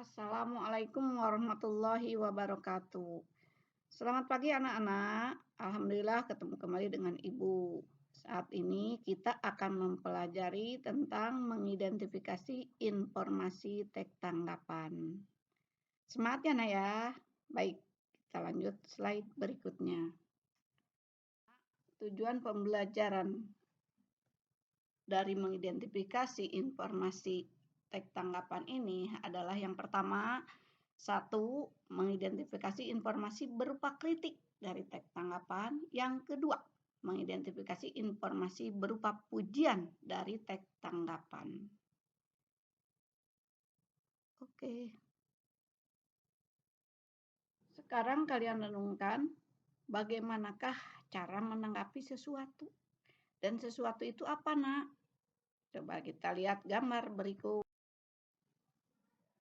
Assalamualaikum warahmatullahi wabarakatuh. Selamat pagi anak-anak. Alhamdulillah ketemu kembali dengan Ibu. Saat ini kita akan mempelajari tentang mengidentifikasi informasi teks tanggapan. Semangat ya, Nak ya. Baik, kita lanjut slide berikutnya. Tujuan pembelajaran dari mengidentifikasi informasi teks tanggapan ini adalah yang pertama, satu, mengidentifikasi informasi berupa kritik dari teks tanggapan. Yang kedua, mengidentifikasi informasi berupa pujian dari teks tanggapan. Oke. Sekarang kalian renungkan bagaimanakah cara menanggapi sesuatu. Dan sesuatu itu apa, Nak? Coba kita lihat gambar berikut.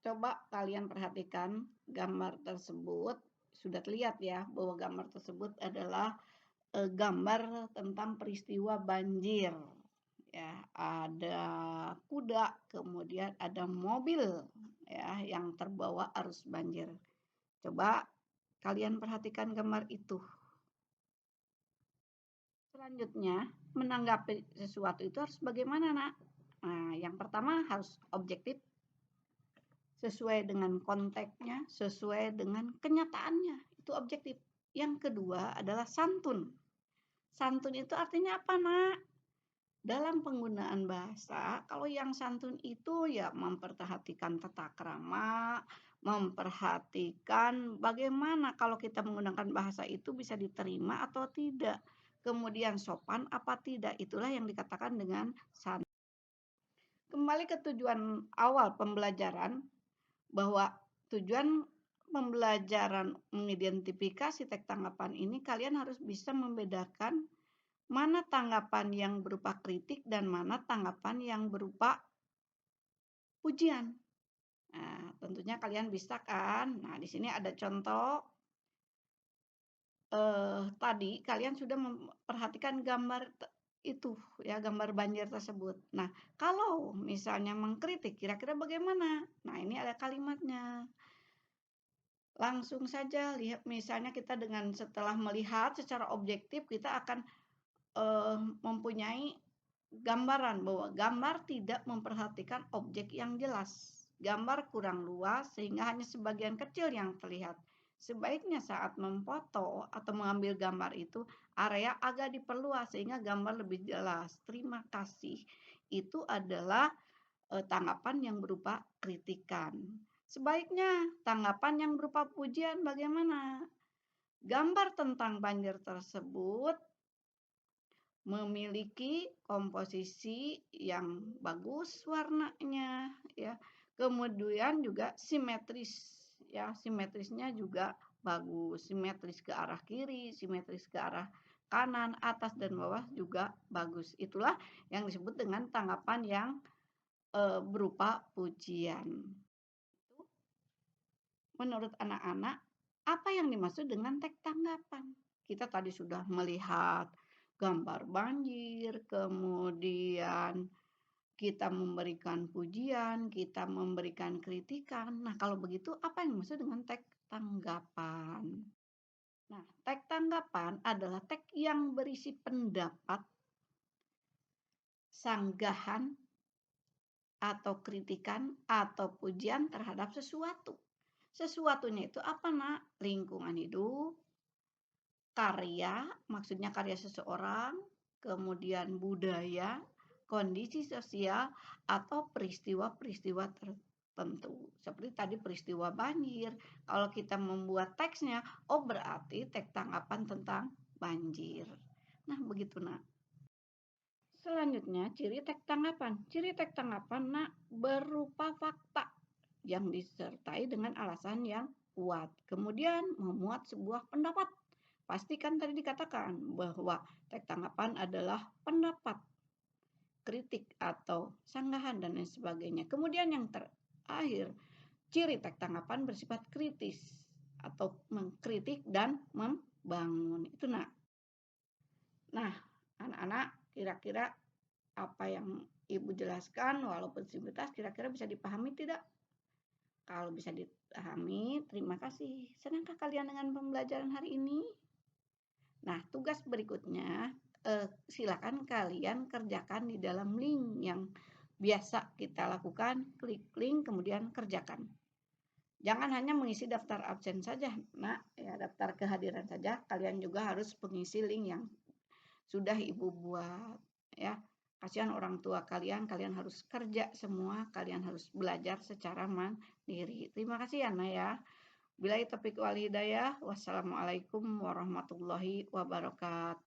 Coba kalian perhatikan gambar tersebut. Sudah terlihat ya bahwa gambar tersebut adalah gambar tentang peristiwa banjir. Ya, ada kuda, kemudian ada mobil ya yang terbawa arus banjir. Coba kalian perhatikan gambar itu. Selanjutnya, menanggapi sesuatu itu harus bagaimana, Nak? Nah, yang pertama harus objektif, sesuai dengan konteksnya, sesuai dengan kenyataannya. Itu objektif. Yang kedua adalah santun. Santun itu artinya apa, Nak? Dalam penggunaan bahasa, kalau yang santun itu ya memperhatikan tata krama, memperhatikan bagaimana kalau kita menggunakan bahasa itu bisa diterima atau tidak. Kemudian sopan apa tidak, itulah yang dikatakan dengan santun. Kembali ke tujuan awal pembelajaran, bahwa tujuan pembelajaran mengidentifikasi teks tanggapan ini kalian harus bisa membedakan mana tanggapan yang berupa kritik dan mana tanggapan yang berupa pujian. Nah, tentunya kalian bisa kan? Nah, di sini ada contoh. Tadi kalian sudah memperhatikan gambar itu ya, gambar banjir tersebut. Nah, kalau misalnya mengkritik kira-kira bagaimana? Nah, ini ada kalimatnya. Langsung saja lihat, misalnya kita dengan setelah melihat secara objektif kita akan mempunyai gambaran bahwa gambar tidak memperhatikan objek yang jelas. Gambar kurang luas sehingga hanya sebagian kecil yang terlihat. Sebaiknya saat memfoto atau mengambil gambar itu area agak diperluas sehingga gambar lebih jelas. Terima kasih. Itu adalah tanggapan yang berupa kritikan. Sebaiknya tanggapan yang berupa pujian bagaimana? Gambar tentang banjir tersebut memiliki komposisi yang bagus warnanya ya. Kemudian juga simetris ya, simetrisnya juga bagus, simetris ke arah kiri, simetris ke arah kanan, atas dan bawah juga bagus. Itulah yang disebut dengan tanggapan yang berupa pujian. Menurut anak-anak, apa yang dimaksud dengan teks tanggapan? Kita tadi sudah melihat gambar banjir, kemudian kita memberikan pujian, kita memberikan kritikan. Nah, kalau begitu apa yang dimaksud dengan teks tanggapan? Nah, teks tanggapan adalah teks yang berisi pendapat, sanggahan, atau kritikan atau pujian terhadap sesuatu. Sesuatunya itu apa, Nak? Lingkungan hidup, karya, maksudnya karya seseorang, kemudian budaya, kondisi sosial, atau peristiwa-peristiwa tertentu. Seperti tadi peristiwa banjir. Kalau kita membuat teksnya, oh berarti teks tanggapan tentang banjir. Nah, begitu, Nak. Selanjutnya, ciri teks tanggapan. Ciri teks tanggapan, Nak, berupa fakta yang disertai dengan alasan yang kuat. Kemudian memuat sebuah pendapat. Pastikan tadi dikatakan bahwa teks tanggapan adalah pendapat, kritik atau sanggahan dan lain sebagainya. Kemudian yang terakhir, ciri teks tanggapan bersifat kritis atau mengkritik dan membangun. Itu, Nak. Nah, anak-anak, kira-kira apa yang Ibu jelaskan walaupun simplitas kira-kira bisa dipahami tidak? Kalau bisa dipahami, terima kasih. Senangkah kalian dengan pembelajaran hari ini? Nah, tugas berikutnya, silakan kalian kerjakan di dalam link yang biasa kita lakukan, klik link kemudian kerjakan. Jangan hanya mengisi daftar absen saja, Nak, ya daftar kehadiran saja, kalian juga harus mengisi link yang sudah Ibu buat, ya. Kasihan orang tua kalian, kalian harus kerja semua, kalian harus belajar secara mandiri. Terima kasih ya, Nak ya. Billahi taufiq wal hidayah. Wassalamualaikum warahmatullahi wabarakatuh.